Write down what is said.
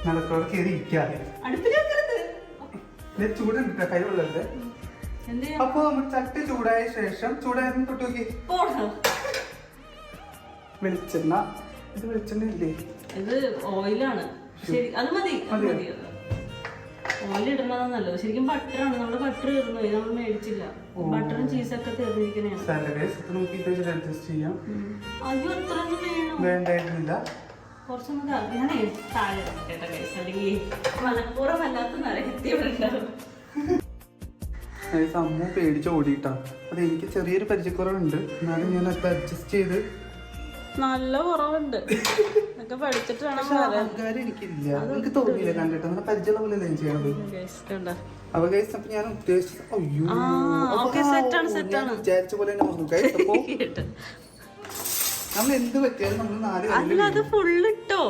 നടക്കോടെ കയറി ഇരിക്കാതെ ചൂടുണ്ട് കൈ കൊള്ളരുത്. അപ്പൊ നമ്മൾ ചട്ടി ചൂടായ ശേഷം ചൂടായിരുന്നു തൊട്ട് നോക്കി വെളിച്ചെണ്ണ. ഇത് വെളിച്ചെണ്ണ ഇല്ലേ? ഇത് ഓയിലാണ്. ശരി, അത് മതി. ഓയിൽ ഇടണതാ നല്ലത്. ശരിക്കും ബട്ടറാണ്. നമ്മുടെ ബട്ടർ തീർന്നു പോയി, നമ്മൾ മേടിച്ചില്ല. ബട്ടറും ചീസൊക്കെ തീർന്നിരിക്കണേയാണ്. അയ്യോ, അത്രയൊന്നും വേണം. വേണ്ടായിരുന്നില്ല. കുറച്ചൊന്നും ഞാനേ താഴെ കേട്ട കൈസ്, അല്ലെങ്കിൽ മനപ്പൂർവ്വം അല്ലാത്ത നരഹത്യണ്ടാവും. അമ്മ പേടിച്ച് ഓടിയിട്ടാ. അത് എനിക്ക് ചെറിയൊരു പരിചയക്കുറവുണ്ട്, എന്നാലും ഞാൻ അത് അഡ്ജസ്റ്റ് ചെയ്ത്. നല്ല കുറവുണ്ട്. ഇതൊക്കെ പഠിച്ചിട്ട് വേണം. എനിക്കില്ല, എനിക്ക് തോന്നിയില്ല കണ്ടിട്ട്. അങ്ങനെ പരിചയമുള്ള പോലെ ഞാൻ ചെയ്യണത്. അപ്പൊ ഗൈസ്, അപ്പൊ ഞാൻ ഉദ്ദേശിച്ചത് വിചാരിച്ച പോലെ തന്നെ പറഞ്ഞു ഗൈസ്. അപ്പൊ നമ്മൾ എന്ത് പറ്റിയാലും നമ്മൾ 4 ഫുള്ള് ഇട്ടോ.